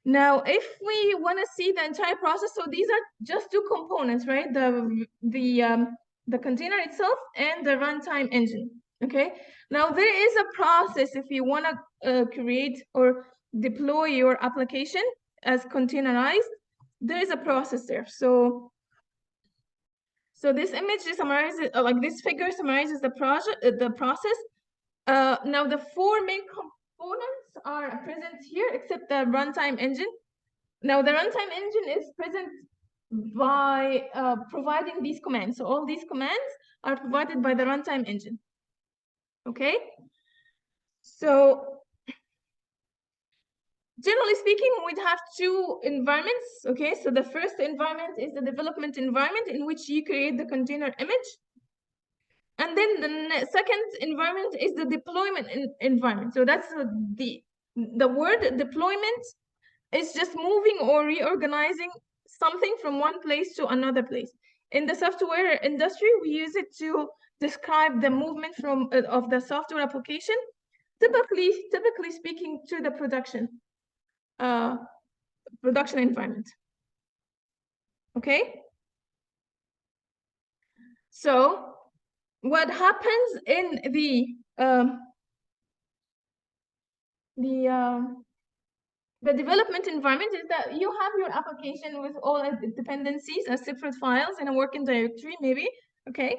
Now, if we want to see the entire process, so these are just two components, right? The container itself and the runtime engine. Okay. Now there is a process if you want to create or deploy your application as containerized. There is a process there. So this image summarizes, like this figure summarizes the process. Now the four main components are present here, except the runtime engine. Now the runtime engine is present by providing these commands. So all these commands are provided by the runtime engine. Okay. So generally speaking, we'd have two environments. Okay. So the first environment is the development environment in which you create the container image. And then the second environment is the deployment environment. So that's the word deployment is just moving or reorganizing something from one place to another place. In the software industry, we use it to describe the movement from of the software application, typically speaking, to the production environment. Okay. So what happens in the development environment is that you have your application with all its dependencies as separate files in a working directory, maybe, okay?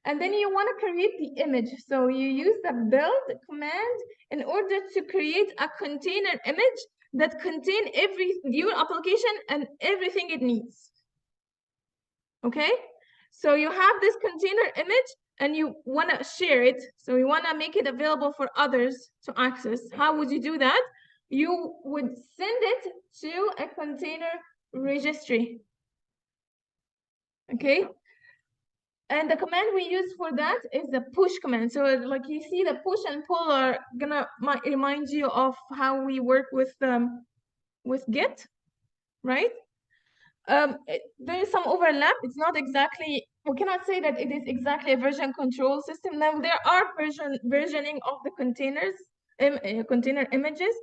And then you want to create the image. So you use the build command in order to create a container image that contain your application and everything it needs. Okay? So you have this container image and you want to share it. So you want to make it available for others to access. How would you do that? You would send it to a container registry. Okay? And the command we use for that is the push command. So like you see, the push and pull are gonna remind you of how we work with Git, right? There is some overlap. It's not exactly, we cannot say that it is exactly a version control system. Now there are versioning of the container images,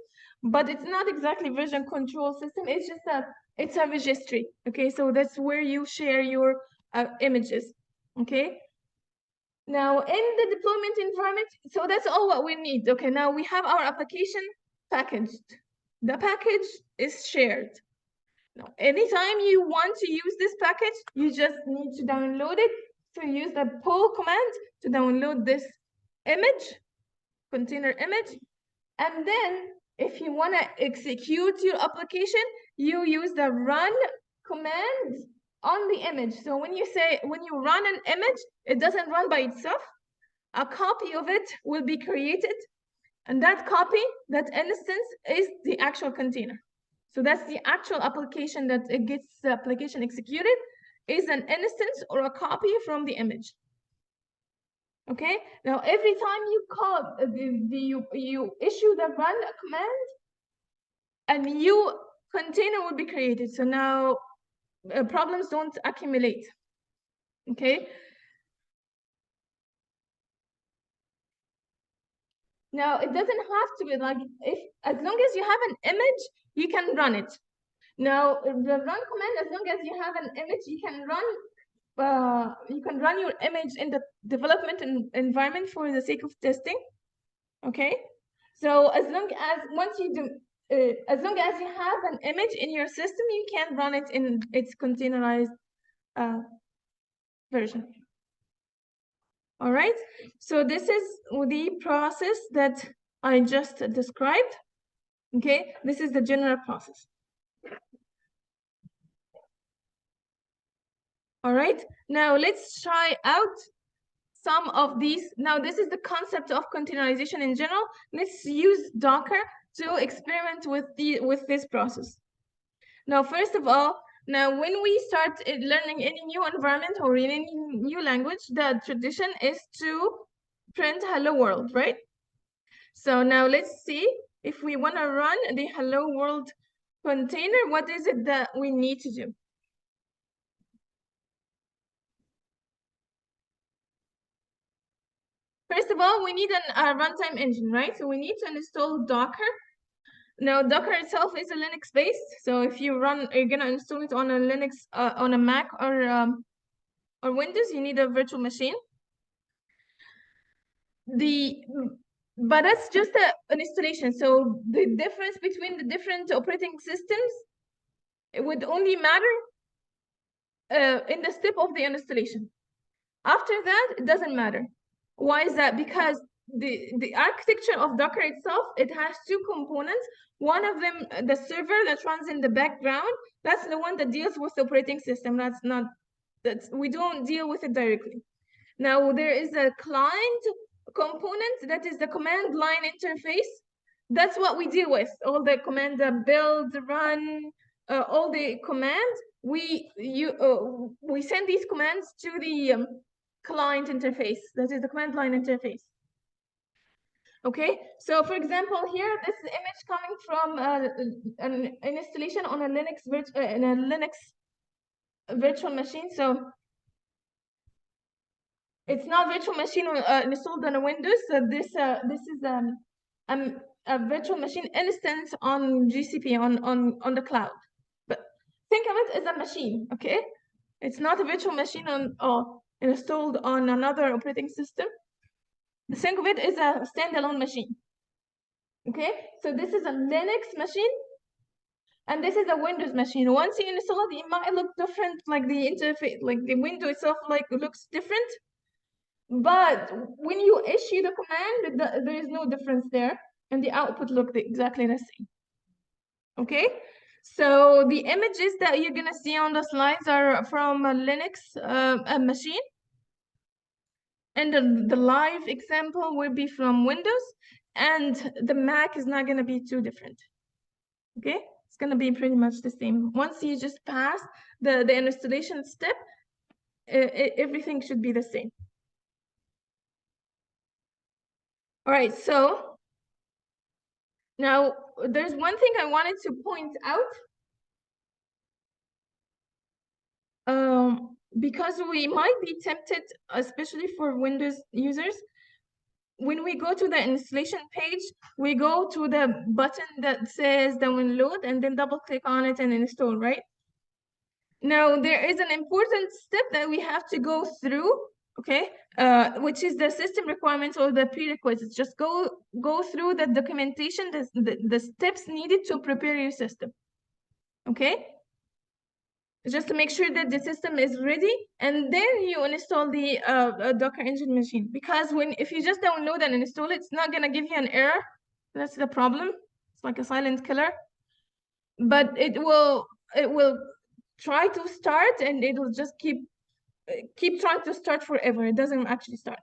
but it's not exactly version control system. It's just it's a registry. Okay, so that's where you share your images. Okay. Now in the deployment environment, so that's all what we need. Okay, now we have our application packaged. The package is shared. Now, anytime you want to use this package, you just need to download it. So use the pull command to download this image, container image. And then if you want to execute your application, you use the run command on the image. So when you run an image, it doesn't run by itself. A copy of it will be created. And that copy, that instance, is the actual container. So that's the actual application that it gets the application executed, is an instance or a copy from the image. Okay. Now every time you call you issue the run command, a new container will be created. So now problems don't accumulate. Okay. Now it doesn't have to be like, as long as you have an image, you can run it. Now the run command, as long as you have an image, you can run your image in the development environment for the sake of testing. Okay. So as long as you have an image in your system, you can run it in its containerized version. All right. So this is the process that I just described. Okay. This is the general process. All right. Now let's try out some of these. Now this is the concept of containerization in general. Let's use Docker to experiment with this process. Now, first of all, now when we start learning any new environment or in any new language, the tradition is to print hello world, right? So now let's see if we want to run the hello world container, what is it that we need to do? First of all, we need a runtime engine, right? So we need to install Docker. Now, Docker itself is a Linux based. So if you're gonna install it on a Linux, on a Mac or Windows, you need a virtual machine. But that's just an installation. So the difference between the different operating systems, it would only matter in the step of the installation. After that, it doesn't matter. Why is that? Because the architecture of Docker itself, it has two components. One of them, the server that runs in the background, that's the one that deals with the operating system. We don't deal with it directly. Now there is a client component that is the command line interface. That's what we deal with. All the command, build, run, all the commands. We send these commands to the client interface. That is the command line interface. Okay, so for example, here this image coming from an installation on a Linux virtual machine. So it's not virtual machine installed on a Windows. So this is a virtual machine instance on GCP on the cloud. But think of it as a machine, okay? It's not a virtual machine installed on another operating system. Think of it as a standalone machine. Okay, so this is a Linux machine, and this is a Windows machine. Once you install it, it might look different, like the interface, like the window itself, like looks different. But when you issue the command, there is no difference there, and the output looked exactly the same. Okay, so the images that you're gonna see on the slides are from a Linux machine, and the live example will be from Windows, and the Mac is not gonna be too different. Okay, it's gonna be pretty much the same. Once you just pass the installation step, everything should be the same. All right, so now there's one thing I wanted to point out. Because we might be tempted, especially for Windows users, when we go to the installation page, we go to the button that says download and then double click on it and install, right? Now, there is an important step that we have to go through, okay, which is the system requirements or the prerequisites. Just go through the documentation, the steps needed to prepare your system, okay? Just to make sure that the system is ready, and then you install the Docker Engine machine. Because if you just download and install it, it's not gonna give you an error. That's the problem. It's like a silent killer. But it will try to start, and it will just keep trying to start forever. It doesn't actually start.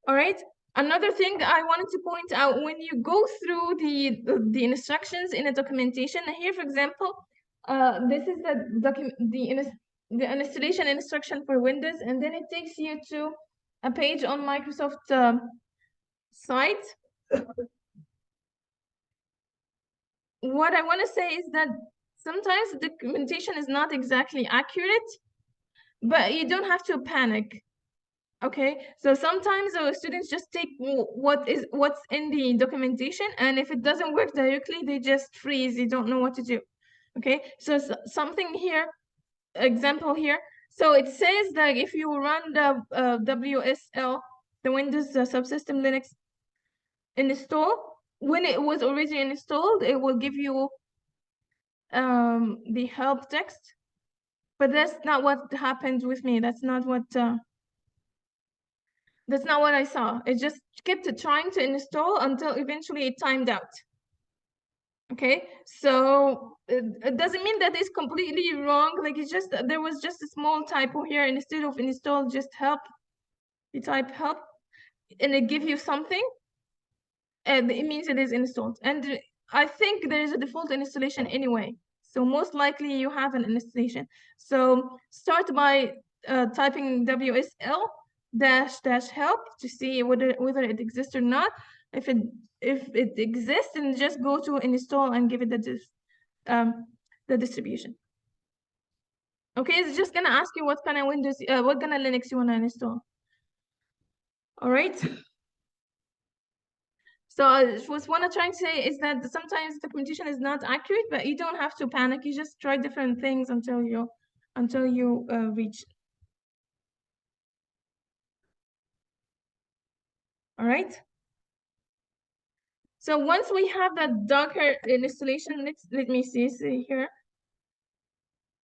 All right. Another thing I wanted to point out, when you go through the instructions in a documentation, here, for example, this is the installation instruction for Windows, and then it takes you to a page on Microsoft site. What I want to say is that sometimes the documentation is not exactly accurate, but you don't have to panic. Okay, so sometimes students just take what's in the documentation, and if it doesn't work directly, they just freeze. They don't know what to do. Okay, so something here, example here. So it says that if you run the WSL, the Windows Subsystem Linux install, when it was already installed, it will give you the help text. But that's not what happened with me. That's not what I saw. It just kept trying to install until eventually it timed out. Okay, so it doesn't mean that it's completely wrong. Like it's just, there was just a small typo here. Instead of install, just help, you type help, and it gives you something, and it means it is installed. And I think there is a default installation anyway. So most likely you have an installation. So start by typing WSL -- help to see whether it exists or not. If it exists, then just go to install and give it the distribution. Okay, it's just gonna ask you what kind of Windows, what kind of Linux you wanna install. All right. So what I'm trying to say is that sometimes the documentation is not accurate, but you don't have to panic. You just try different things until you reach. All right. So once we have that Docker installation, let me see here.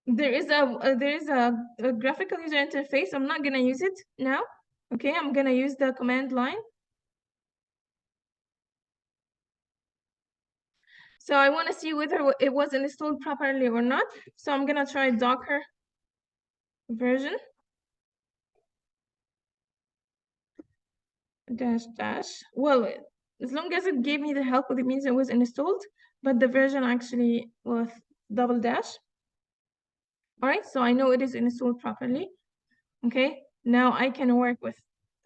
There is a graphical user interface. I'm not gonna use it now. Okay, I'm gonna use the command line. So I want to see whether it was installed properly or not. So I'm gonna try Docker version dash. Well, as long as it gave me the help, it means it was installed, but the version actually was double dash. All right, so I know it is installed properly. Okay, now I can work with.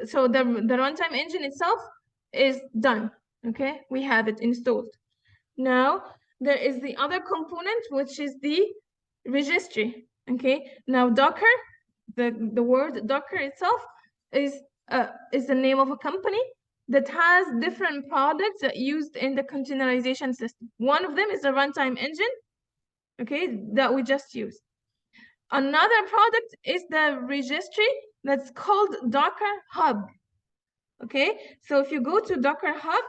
So the runtime engine itself is done. Okay, we have it installed. Now there is the other component, which is the registry. Okay, now Docker, the word Docker itself is the name of a company that has different products that used in the containerization system. One of them is the runtime engine, okay, that we just used. Another product is the registry that's called Docker Hub. Okay, so if you go to Docker Hub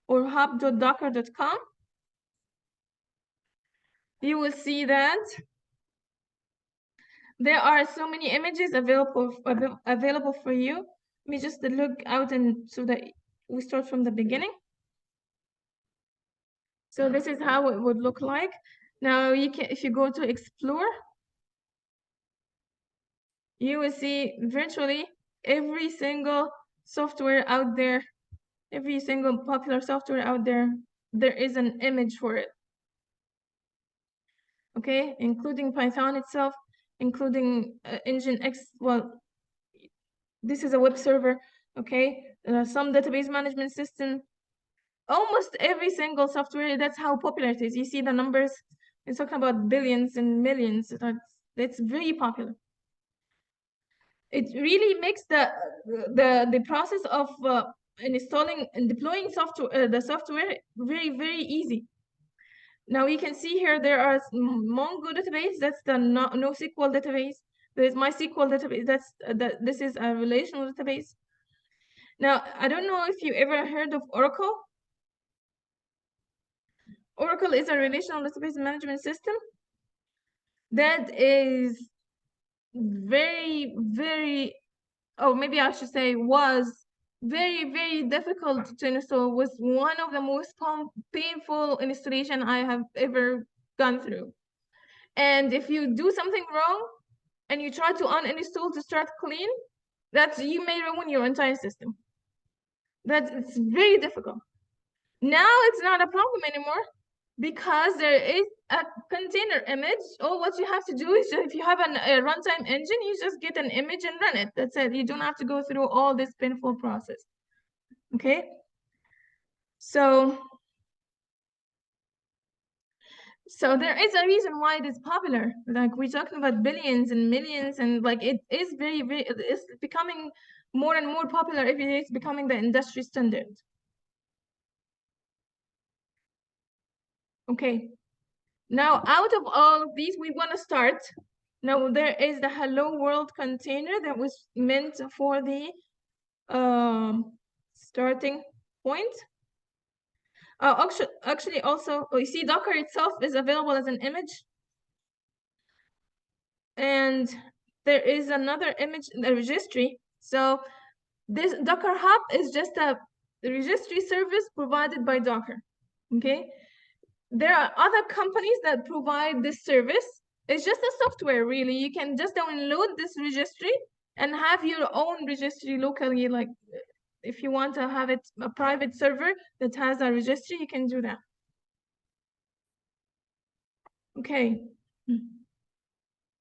or hub.docker.com, you will see that there are so many images available for you. Let me just look out and so that we start from the beginning. So this is how it would look like. Now you can, if you go to explore, you will see virtually every single software out there, every single popular software out there, there is an image for it. Okay, including Python itself, including Nginx. Well, this is a web server. Okay, some database management system. Almost every single software. That's how popular it is. You see the numbers. It's talking about billions and millions. It's very popular. It really makes the process of installing and deploying software, the software, very easy. Now you can see here there are Mongo database. That's the NoSQL database. There's MySQL database. This is a relational database. Now I don't know if you ever heard of Oracle. Oracle is a relational database management system that is very, or maybe I should say was very difficult to install. Was one of the most painful installation I have ever gone through. And if you do something wrong and you try to uninstall to start clean, you may ruin your entire system. It's very difficult. Now it's not a problem anymore because there is a container image. All what you have to do is if you have a runtime engine, you just get an image and run it. That's it. You don't have to go through all this painful process. Okay. So there is a reason why it is popular. Like we're talking about billions and millions, and like it is it's becoming more and more popular every day. It's becoming the industry standard. Okay. Now, out of all of these, we want to start. Now, there is the Hello World container that was meant for the starting point. Actually, also, you see, Docker itself is available as an image. And there is another image, the registry. So this Docker Hub is just a registry service provided by Docker. Okay. There are other companies that provide this service. It's just a software, really. You can just download this registry and have your own registry locally. Like if you want to have it a private server that has a registry, you can do that. Okay.